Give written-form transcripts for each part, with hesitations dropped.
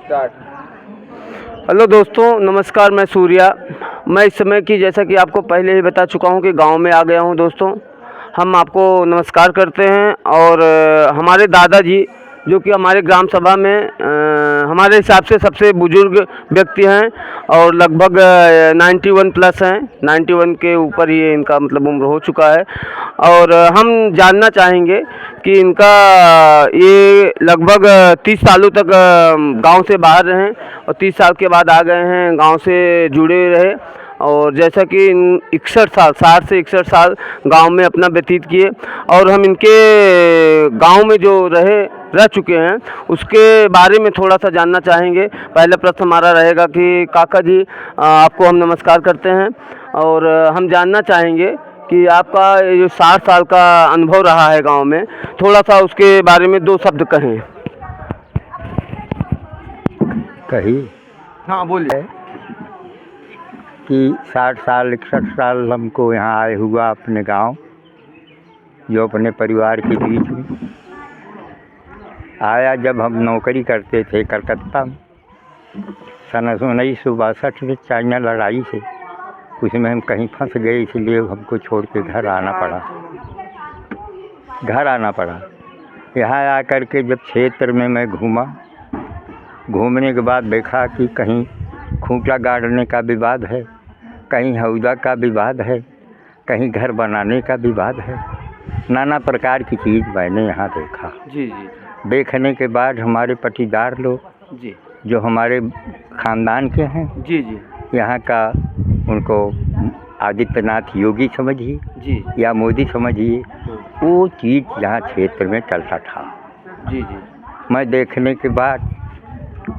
Start. Hello दोस्तों, नमस्कार। मैं सूर्या। मैं इस समय की, जैसा कि आपको पहले ही बता चुका हूं, कि गांव में आ गया हूं। दोस्तों, हम आपको नमस्कार करते हैं। और हमारे दादाजी, जो कि हमारे ग्राम सभा में हमारे हिसाब से सबसे बुजुर्ग व्यक्ति हैं और लगभग 91 प्लस हैं। 91 के ऊपर ही इनका मतलब उम्र हो चुका है। और हम जानना चाहेंगे कि इनका ये लगभग 30 सालों तक गांव से बाहर रहे और 30 साल के बाद आ गए हैं, गांव से जुड़े रहे। और जैसा कि 61 साल, 60 से 61 साल गांव में अपना व्यतीत किए। और हम इनके गांव में जो रह चुके हैं उसके बारे में थोड़ा सा जानना चाहेंगे। पहला प्रश्न हमारा रहेगा कि काका जी, आपको हम नमस्कार करते हैं। और हम जानना चाहेंगे कि आपका ये जो 60 साल का अनुभव रहा है गांव में, थोड़ा सा उसके बारे में 2 शब्द कहें। कही हाँ, बोलिए। कि 60 साल 61 साल हमको यहाँ आए हुआ अपने गांव, जो अपने परिवार के बीच में आया जब हम नौकरी करते थे कलकत्ता में सन 1962 में चाइना लड़ाई से। उसमें हम कहीं फंस गए, इसलिए हमको छोड़ के घर आना पड़ा। यहाँ आकर के जब क्षेत्र में मैं घूमने के बाद देखा कि कहीं खूंटा गाड़ने का विवाद है, कहीं हौदा का विवाद है, कहीं घर बनाने का विवाद है। नाना प्रकार की चीज़ मैंने यहाँ देखा। जी जी। देखने के बाद हमारे पटीदार लोग जी जो हमारे ख़ानदान के हैं, जी। जी यहाँ का, उनको आदित्यनाथ योगी समझिए जी या मोदी समझिए, वो चीज़ यहाँ क्षेत्र में चलता था। जी जी। मैं देखने के बाद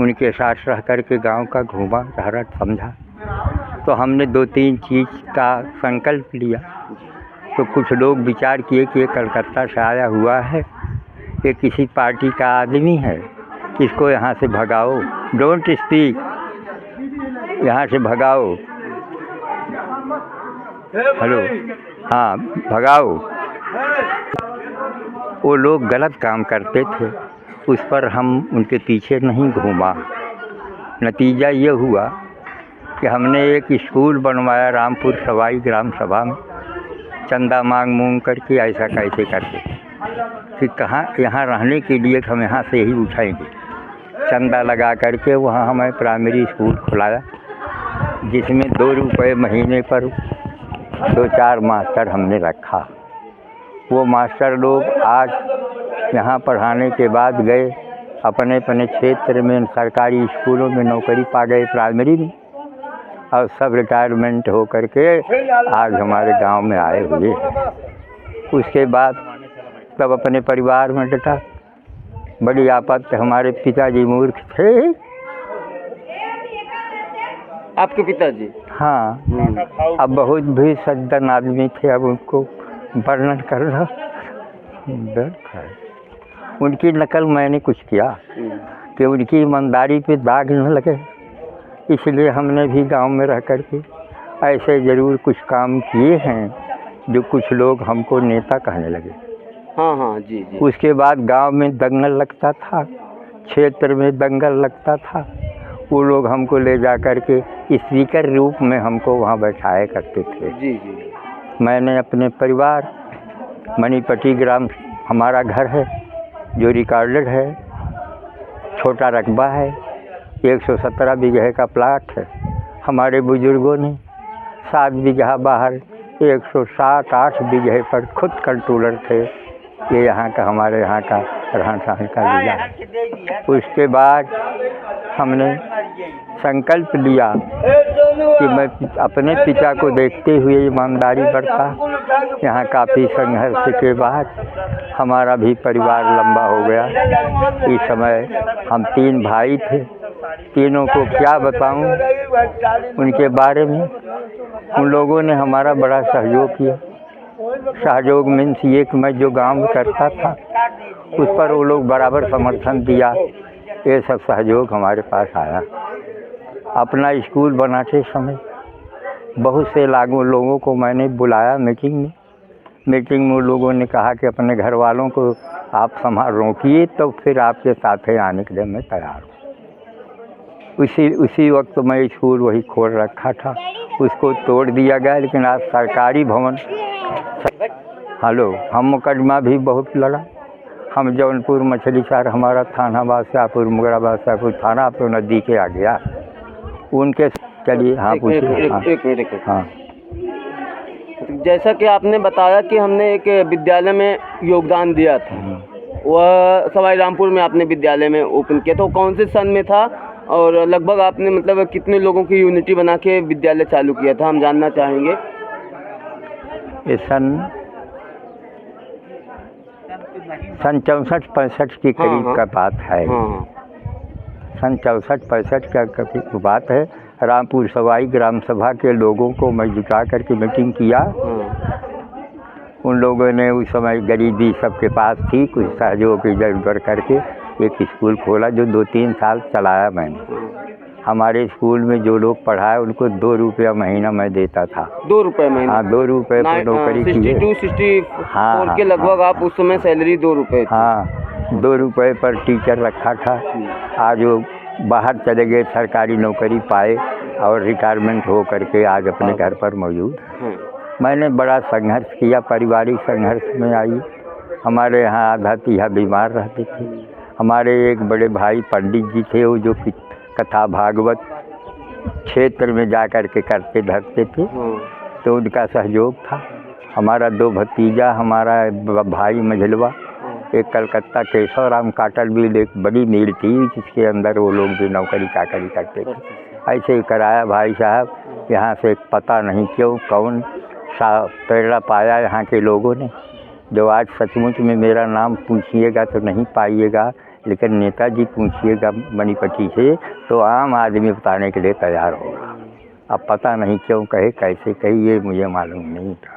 उनके साथ रह कर के गाँव का घूमा टहरा समझा, तो हमने 2-3 चीज़ का संकल्प लिया। तो कुछ लोग विचार किए कि ये कलकत्ता से आया हुआ है, ये किसी पार्टी का आदमी है, इसको यहाँ से भगाओ, डोंट स्पीक, यहाँ से भगाओ। हेलो, हाँ, भगाओ। वो लोग गलत काम करते थे, उस पर हम उनके पीछे नहीं घूमा। नतीजा ये हुआ कि हमने एक स्कूल बनवाया रामपुर सवाई ग्राम सभा में, चंदा मांग करके, ऐसा कैसे करके कि कहाँ यहाँ रहने के लिए हम यहाँ से ही उठाएंगे। चंदा लगा करके वहाँ हमें प्राइमरी स्कूल खुलाया, जिसमें 2 रुपये महीने पर 2-4 मास्टर हमने रखा। वो मास्टर लोग आज यहाँ पढ़ाने के बाद गए अपने क्षेत्र में सरकारी स्कूलों में नौकरी पा गए प्राइमरी में, और सब रिटायरमेंट हो करके आज हमारे गांव में आए हुए हैं। उसके बाद तब अपने परिवार में डटा। बड़ी आपत्ति, हमारे पिताजी मूर्ख थे। आपके पिताजी? हाँ। अब बहुत भी सज्जन आदमी थे, अब उनको वर्णन करना व्यर्थ है। उनकी नकल मैंने कुछ किया कि उनकी ईमानदारी पे दाग न लगे, इसलिए हमने भी गांव में रह कर के ऐसे ज़रूर कुछ काम किए हैं जो कुछ लोग हमको नेता कहने लगे। हाँ हाँ, जी जी। उसके बाद गांव में दंगल लगता था, क्षेत्र में दंगल लगता था, वो लोग हमको ले जा कर के स्पीकर रूप में हमको वहाँ बैठाया करते थे। जी जी। मैंने अपने परिवार, मणिपट्टी ग्राम हमारा घर है जो रिकॉर्डेड है, छोटा रकबा है, 117 बीघे का प्लाट है। हमारे बुजुर्गों ने 7 बीघा बाहर 107-8 बीघे पर खुद कंट्रोलर थे। ये यहाँ का, हमारे यहाँ का रहन सहन का जिला है। उसके बाद हमने संकल्प लिया कि मैं अपने पिता को देखते हुए ईमानदारी बरता। यहाँ काफ़ी संघर्ष के बाद हमारा भी परिवार लंबा हो गया। इस समय हम 3 भाई थे, तीनों को क्या बताऊं उनके बारे में। उन लोगों ने हमारा बड़ा सहयोग किया। सहयोग मीन्स ये कि मैं जो गांव में करता था उस पर वो लोग बराबर समर्थन दिया। ये सब सहयोग हमारे पास आया। अपना स्कूल बनाते समय बहुत से लोगों को मैंने बुलाया मीटिंग में वो लोगों ने कहा कि अपने घर वालों को आप रोकिए, तो फिर आपके साथ आने के लिए मैं तैयार हूँ। उसी वक्त मैं स्कूल वही खोल रखा था, उसको तोड़ दिया गया। लेकिन आज सरकारी भवन, हेलो, हम मुकदमा भी बहुत लड़ा। हम जौनपुर मछली शहर, हमारा थाना बादशाहपुर, मुगरा बादशाहपुर थाना तो नज़दीक आ गया उनके। चलिए, हाँ पूछिए। हाँ, जैसा कि आपने बताया कि हमने एक विद्यालय में योगदान दिया था, वह सवाई रामपुर में आपने विद्यालय में ओपन किया, तो कौन से सन में था और लगभग आपने मतलब कितने लोगों की यूनिटी बना के विद्यालय चालू किया था, हम जानना चाहेंगे। ये सन 64-65 के करीब का बात है। सन 64-65 का करीब बात है। रामपुर सवाई ग्राम सभा के लोगों को मैं जुटा करके मीटिंग किया। उन लोगों ने उस समय गरीबी सबके पास थी, कुछ सहयोग की जरूरत करके एक स्कूल खोला जो 2-3 साल चलाया मैंने। हमारे स्कूल में जो लोग पढ़ाए उनको 2 रुपया महीना मैं देता था। 2 रुपये महीना? हाँ, 2 रुपये पर नौकरी की। 62-64 के लगभग आप उस समय सैलरी 2 रुपये? हाँ, 2 रुपये पर टीचर रखा था। आज वो बाहर चले गए, सरकारी नौकरी पाए और रिटायरमेंट हो करके आज अपने घर पर मौजूद। मैंने बड़ा संघर्ष किया, पारिवारिक संघर्ष में आई। हमारे यहाँ आधा तिहा बीमार रहते थे। हमारे एक बड़े भाई पंडित जी थे, वो जो कथा भागवत क्षेत्र में जा कर के करते धरते थे, तो उनका सहयोग था। हमारा 2 भतीजा, हमारा भाई मझलवा, एक कलकत्ता केशव राम काटल मिल, एक बड़ी मिल थी जिसके अंदर वो लोग भी नौकरी चाकरी करते थे। ऐसे ही कराया भाई साहब। यहाँ से पता नहीं क्यों कौन सा प्रेरणा पाया यहाँ के लोगों ने, जो आज सचमुच में मेरा नाम पूछिएगा तो नहीं पाइएगा, लेकिन नेताजी पूछिएगा मणिपट्टी से तो आम आदमी बताने के लिए तैयार होगा। अब पता नहीं क्यों कहे, कैसे कहे, ये मुझे मालूम नहीं था।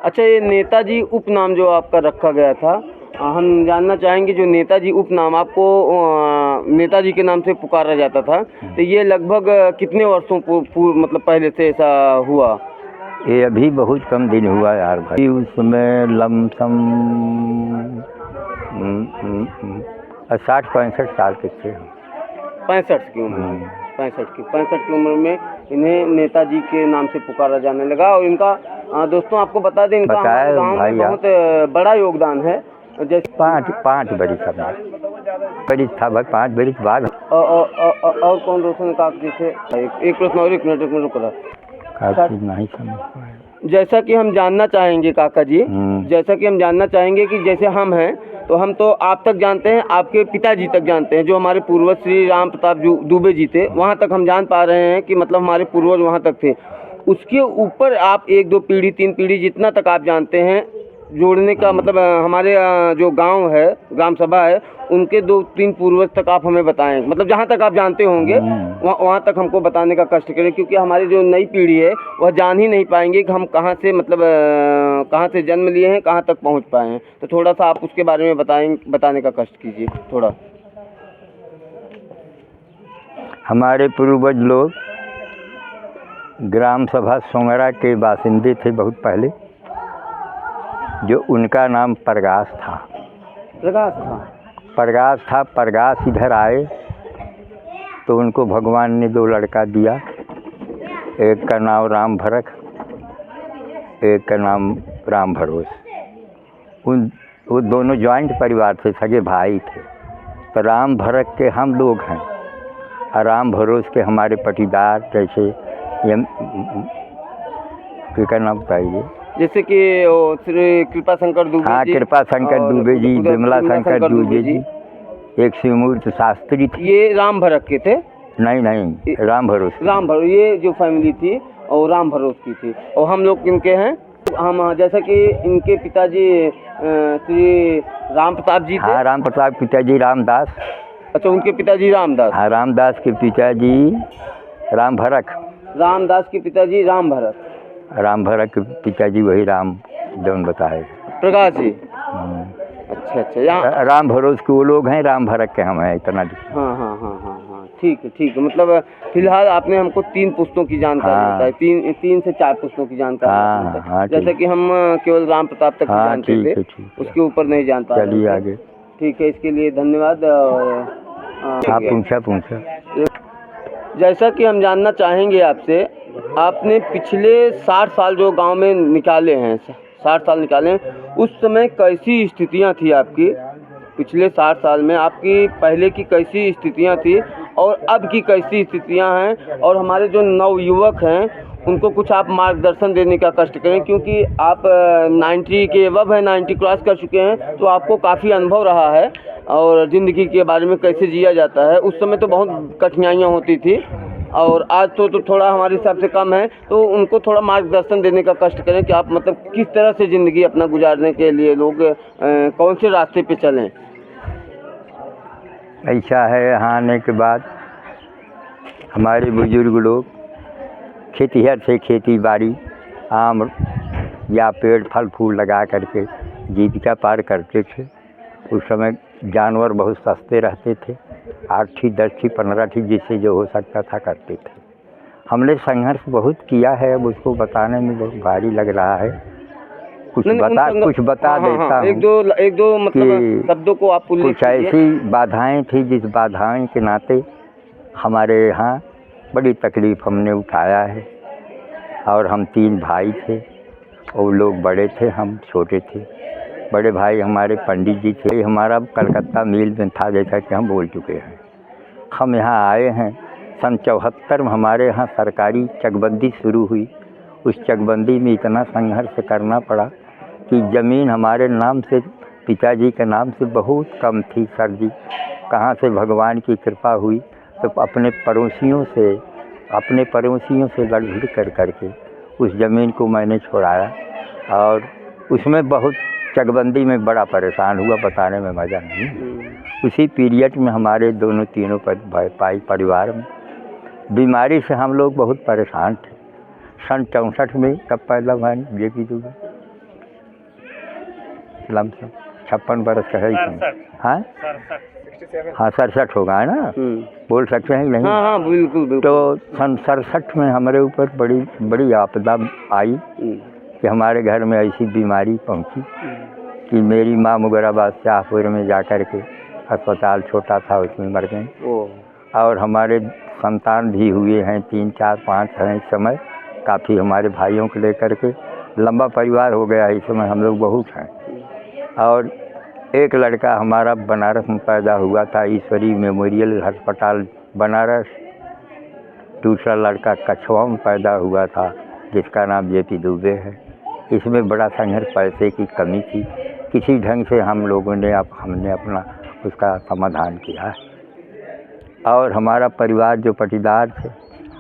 अच्छा, ये नेताजी उपनाम जो आपका रखा गया था, हम जानना चाहेंगे, जो नेताजी उपनाम आपको नेताजी के नाम से पुकारा जाता था, तो ये लगभग कितने वर्षों मतलब पहले से ऐसा हुआ? ये अभी बहुत कम दिन हुआ यार भाई। उसमें लमसम 60-65 साल के थे। 65 की उम्र? 65 की उम्र में इन्हें नेताजी के नाम से पुकारा जाने लगा। और इनका दोस्तों आपको बता दें, इनका हमारे गाँव में बहुत बड़ा योगदान है। जैसे 5 बरिस था भाई, 5 बरिस बाद। और कौन रोशन काक जी थे? एक प्रश्न और, एक मिनट रुक रहा। नहीं समझ पाए। जैसा कि हम जानना चाहेंगे काका जी, जैसा कि हम जानना चाहेंगे कि जैसे हम हैं, तो हम तो आप तक जानते हैं, आपके पिताजी तक जानते हैं, जो हमारे पूर्वज श्री राम प्रताप दुबे जी थे, वहाँ तक हम जान पा रहे हैं कि मतलब हमारे पूर्वज वहाँ तक थे। उसके ऊपर आप 1-2 पीढ़ी 3 पीढ़ी जितना तक आप जानते हैं जोड़ने का मतलब हमारे जो गांव है, ग्राम सभा है, उनके 2-3 पूर्वज तक आप हमें बताएं, मतलब जहां तक आप जानते होंगे वहां तक हमको बताने का कष्ट करें, क्योंकि हमारी जो नई पीढ़ी है वह जान ही नहीं पाएंगे कि हम कहां से मतलब कहां से जन्म लिए हैं, कहां तक पहुंच पाए हैं। तो थोड़ा सा आप उसके बारे में बताने का कष्ट कीजिए थोड़ा। हमारे पूर्वज लोग ग्राम सभा सोंगरा के बासिंदे थे बहुत पहले, जो उनका नाम परगास था। परगास इधर आए तो उनको भगवान ने 2 लड़का दिया। एक का नाम राम भरत, एक का नाम राम भरोस। वो दोनों जॉइंट परिवार थे, सगे भाई थे। तो राम भरत के हम लोग हैं और राम भरोस के हमारे पटीदार, जैसे ये क्या नाम बताइए, जैसे कि श्री कृपा शंकर दुबे। हाँ, कृपा शंकर दुबे जी, विमला शंकर दुबे जी, एक शिवमूर्ति शास्त्री थे। ये राम भरत के थे? नहीं, राम भरोस। ये जो फैमिली थी और राम भरोस की थी। और हम लोग किनके हैं? हम जैसा कि इनके पिताजी श्री राम प्रताप जी थे। हाँ, राम प्रताप पिताजी रामदास। अच्छा, उनके पिताजी रामदास। हाँ, रामदास के पिताजी राम भरत। रामदास के पिताजी राम भरत। राम भरत के पिताजी वही राम जौन बताए, प्रकाश जी। अच्छा, यहाँ राम भरोस के वो लोग हैं, राम भरत के हम हैं, इतना। हाँ, ठीक है। मतलब फिलहाल आपने हमको 3 पुस्तकों की जानकारी बताई, 3 से 4 पुस्तकों की जानकारी। हाँ, जैसे कि हम केवल राम प्रताप तक जानते थे, उसके ऊपर नहीं जान पा रहे। चलिए आगे। ठीक है, इसके लिए धन्यवाद। आप पूछा जैसा कि हम जानना चाहेंगे आपसे, आपने पिछले 60 साल जो गांव में निकाले हैं, 60 साल निकाले हैं, उस समय कैसी स्थितियां थी आपकी? पिछले 60 साल में आपकी पहले की कैसी स्थितियां थी और अब की कैसी स्थितियां हैं? और हमारे जो नवयुवक हैं उनको कुछ आप मार्गदर्शन देने का कष्ट करें, क्योंकि आप 90 के अबव हैं, 90 क्रॉस कर चुके हैं, तो आपको काफ़ी अनुभव रहा है और ज़िंदगी के बारे में कैसे जिया जाता है। उस समय तो बहुत कठिनाइयाँ होती थी और आज तो थोड़ा हमारे हिसाब से कम है, तो उनको थोड़ा मार्गदर्शन देने का कष्ट करें कि आप मतलब किस तरह से ज़िंदगी अपना गुजारने के लिए लोग कौन से रास्ते पे चलें। ऐसा है, यहाँ आने के बाद हमारे बुजुर्ग लोग खेतिहर से खेती बाड़ी, आम या पेड़ फल फूल लगा करके जीविका पार करते थे। उस समय जानवर बहुत सस्ते रहते थे, 8 थी, 10 थी, 15 थी, जिससे जो हो सकता था करते थे। हमने संघर्ष बहुत किया है, अब उसको बताने में बहुत भारी लग रहा है। कुछ बता देता हूँ। एक दो मतलब शब्दों को आप कुछ ऐसी बाधाएं थी जिस बाधाएं के नाते हमारे यहाँ बड़ी तकलीफ़ हमने उठाया है। और हम 3 भाई थे और लोग बड़े थे, हम छोटे थे। बड़े भाई हमारे पंडित जी थे, हमारा कलकत्ता मिल में था, जैसा कि हम बोल चुके हैं। हम यहाँ आए हैं सन 74 में, हमारे यहाँ सरकारी चकबंदी शुरू हुई। उस चकबंदी में इतना संघर्ष करना पड़ा कि ज़मीन हमारे नाम से, पिताजी के नाम से बहुत कम थी। सर जी कहाँ से भगवान की कृपा हुई तो अपने पड़ोसियों से लड़ भिड़ करके उस ज़मीन को मैंने छोड़ाया और उसमें बहुत चकबंदी में बड़ा परेशान हुआ, बताने में मज़ा नहीं। उसी पीरियड में हमारे तीनों परिवार में बीमारी से हम लोग बहुत परेशान थे। सन 64 में कब पैदा हुआ जेपी दुबे? लमसम 56 बरस का है। हाँ हाँ 67 होगा, है ना? बोल सकते हैं नहीं? हाँ बिल्कुल। तो सन 67 में हमारे ऊपर बड़ी आपदा आई कि हमारे घर में ऐसी बीमारी पहुंची कि मेरी माँ मुगराबाद शाहपुर में जा कर के अस्पताल छोटा था उसमें मर गए। और हमारे संतान भी हुए हैं, 3, 4, 5 हैं इस समय। काफ़ी हमारे भाइयों को लेकर के लंबा परिवार हो गया, इस समय हम लोग बहुत हैं। और एक लड़का हमारा बनारस में पैदा हुआ था, ईश्वरी मेमोरियल अस्पताल बनारस। दूसरा लड़का कछवा में पैदा हुआ था जिसका नाम जेपी दुबे है। इसमें बड़ा संघर्ष, पैसे की कमी थी, किसी ढंग से हमने अपना उसका समाधान किया है। और हमारा परिवार जो पटीदार थे,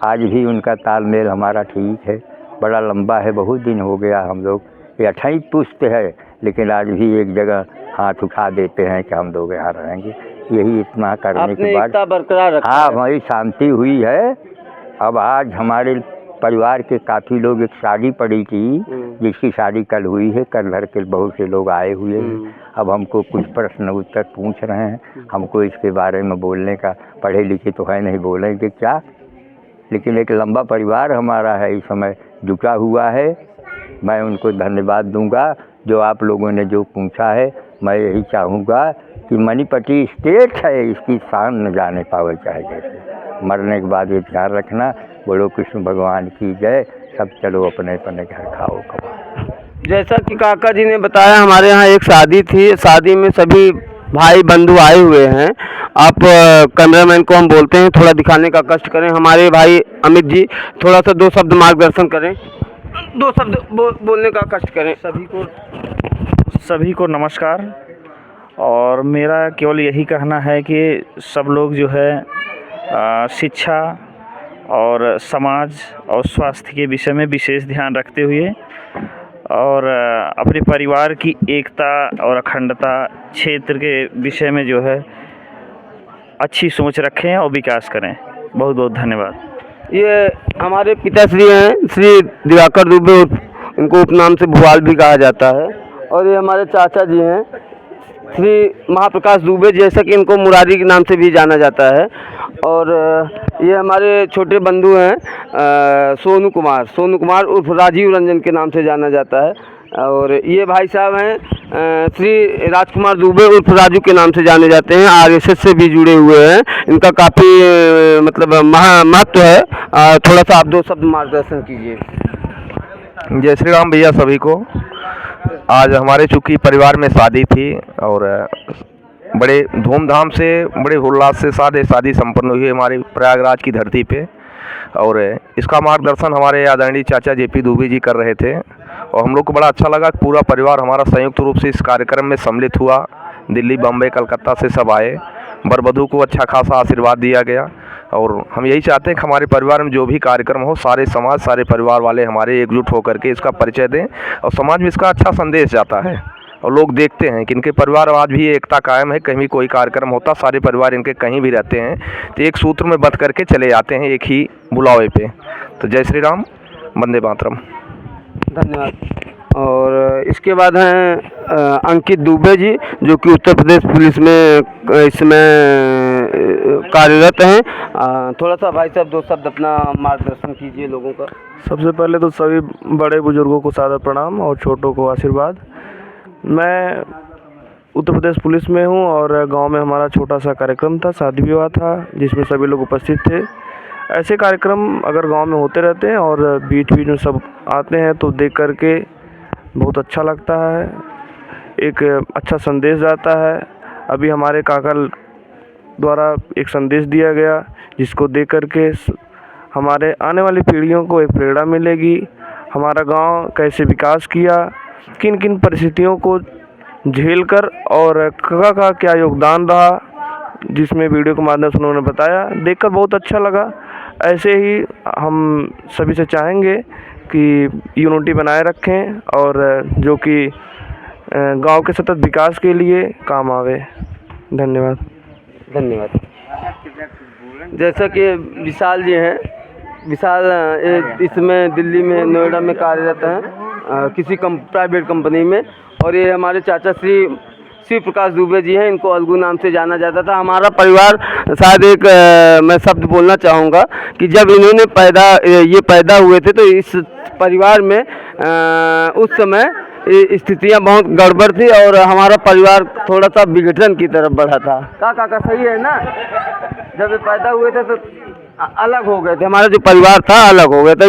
आज भी उनका तालमेल हमारा ठीक है, बड़ा लंबा है। बहुत दिन हो गया हम लोग, ये 28 पुश्त है, लेकिन आज भी एक जगह हाथ उठा देते हैं कि हम लोग यहाँ रहेंगे। यही इतना करने के बाद बरकरार रखा है। हमारी शांति हुई है। अब आज हमारे परिवार के काफ़ी लोग, एक शादी पड़ी थी जिसकी शादी कल हुई है, कल घर के बहुत से लोग आए हुए हैं। अब हमको कुछ प्रश्न उत्तर पूछ रहे हैं, हमको इसके बारे में बोलने का, पढ़े लिखे तो है नहीं, बोलेंगे क्या। लेकिन एक लंबा परिवार हमारा है, इस समय जुटा हुआ है। मैं उनको धन्यवाद दूंगा जो आप लोगों ने जो पूछा है। मैं यही चाहूँगा कि मणिपट्टी स्टेट है, इसकी शान न जाने पावे चाहे कैसे। मरने के बाद ये ध्यान रखना। बोलो कृष्ण भगवान की जय। सब चलो अपने अपने घर खाओ कमाओ। जैसा कि काका जी ने बताया, हमारे यहाँ एक शादी थी, शादी में सभी भाई बंधु आए हुए हैं। आप कैमरामैन को हम बोलते हैं थोड़ा दिखाने का कष्ट करें। हमारे भाई अमित जी थोड़ा सा 2 शब्द मार्गदर्शन करें, 2 शब्द बोलने का कष्ट करें। सभी को नमस्कार। और मेरा केवल यही कहना है कि सब लोग जो है शिक्षा और समाज और स्वास्थ्य के विषय में विशेष ध्यान रखते हुए और अपने परिवार की एकता और अखंडता, क्षेत्र के विषय में जो है अच्छी सोच रखें और विकास करें। बहुत बहुत धन्यवाद। ये हमारे पिताश्री हैं, श्री दिवाकर दुबे, इनको उपनाम से भुआल भी कहा जाता है। और ये हमारे चाचा जी हैं, श्री महाप्रकाश दुबे, जैसा कि इनको मुरारी के नाम से भी जाना जाता है। और ये हमारे छोटे बंधु हैं सोनू कुमार उर्फ राजीव रंजन के नाम से जाना जाता है। और ये भाई साहब हैं श्री राजकुमार दुबे उर्फ राजू के नाम से जाने जाते हैं, आरएसएस से भी जुड़े हुए हैं। इनका काफ़ी मतलब महत्व है। थोड़ा सा आप 2 शब्द मार्गदर्शन कीजिए। जय श्री राम भैया सभी को। आज हमारे चूँकि परिवार में शादी थी और बड़े धूमधाम से बड़े उल्लास से शादी संपन्न हुई हमारी प्रयागराज की धरती पे, और इसका मार्गदर्शन हमारे आदरणीय चाचा जेपी दुबे जी कर रहे थे और हम लोग को बड़ा अच्छा लगा। पूरा परिवार हमारा संयुक्त रूप से इस कार्यक्रम में सम्मिलित हुआ। दिल्ली, बम्बई, कलकत्ता से सब आए। वर वधू को अच्छा खासा आशीर्वाद दिया गया और हम यही चाहते हैं कि हमारे परिवार में जो भी कार्यक्रम हो, सारे समाज, सारे परिवार वाले हमारे एकजुट होकर के इसका परिचय दें और समाज में इसका अच्छा संदेश जाता है और लोग देखते हैं कि इनके परिवार आज भी एकता कायम है। कहीं भी कोई कार्यक्रम होता, सारे परिवार इनके कहीं भी रहते हैं तो एक सूत्र में बंध करके चले जाते हैं एक ही बुलावे पे। तो जय श्री राम, वंदे मातरम। धन्यवाद। और इसके बाद हैं अंकित दुबे जी, जो कि उत्तर प्रदेश पुलिस में इसमें कार्यरत हैं। थोड़ा सा भाई साहब 2 शब्द अपना मार्गदर्शन कीजिए लोगों का। सबसे पहले तो सभी बड़े बुजुर्गों को सादर प्रणाम और छोटों को आशीर्वाद। मैं उत्तर प्रदेश पुलिस में हूँ और गांव में हमारा छोटा सा कार्यक्रम था, शादी विवाह था, जिसमें सभी लोग उपस्थित थे। ऐसे कार्यक्रम अगर गांव में होते रहते हैं और बीच बीच में सब आते हैं तो देख करके बहुत अच्छा लगता है, एक अच्छा संदेश जाता है। अभी हमारे काका द्वारा एक संदेश दिया गया जिसको देख करके हमारे आने वाली पीढ़ियों को एक प्रेरणा मिलेगी। हमारा गांव कैसे विकास किया, किन किन परिस्थितियों को झेलकर और काका का क्या योगदान रहा, जिसमें वीडियो के माध्यम से उन्होंने बताया, देखकर बहुत अच्छा लगा। ऐसे ही हम सभी से चाहेंगे कि यूनिटी बनाए रखें और जो कि गांव के सतत विकास के लिए काम आवे। धन्यवाद। धन्यवाद। जैसा कि विशाल जी हैं, विशाल इसमें दिल्ली में, नोएडा में कार्यरत हैं किसी प्राइवेट कंपनी में, और ये हमारे चाचा श्री प्रकाश दुबे जी हैं। इनको अलगू नाम से जाना जाता था। हमारा परिवार शायद एक मैं शब्द बोलना चाहूँगा कि जब इन्होंने पैदा हुए थे तो इस परिवार में उस समय स्थितियाँ बहुत गड़बड़ थी और हमारा परिवार थोड़ा सा विघटन की तरफ बढ़ा था। काका सही है ना? जब ये पैदा हुए थे तो अलग हो गए थे, हमारा जो परिवार था अलग हो गया था।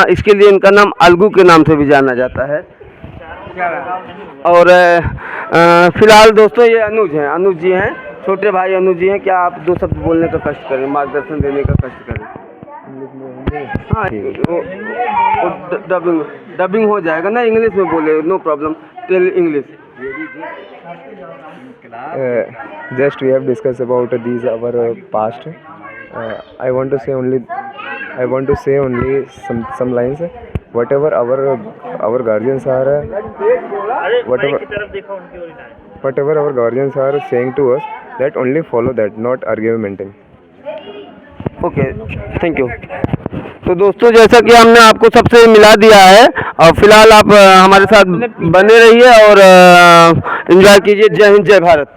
इसके लिए इनका नाम अलगू के नाम से भी जाना जाता है। और फिलहाल दोस्तों ये अनुज जी हैं, छोटे भाई अनुज जी हैं। क्या आप 2 शब्द बोलने का कष्ट करें, मार्गदर्शन देने का कष्ट करें? हाँ, डबिंग हो जाएगा ना, इंग्लिश में बोले, no problem, tell English. Just we have discussed about these our past. I want to say only some lines. Whatever our guardians are, whatever our guardians are saying to us, that only follow that, not argumenting. Okay, thank you. तो दोस्तों, जैसा कि हमने आपको सबसे मिला दिया है और फिलहाल आप हमारे साथ बने रहिए और एंजॉय कीजिए। जय हिंद, जय भारत।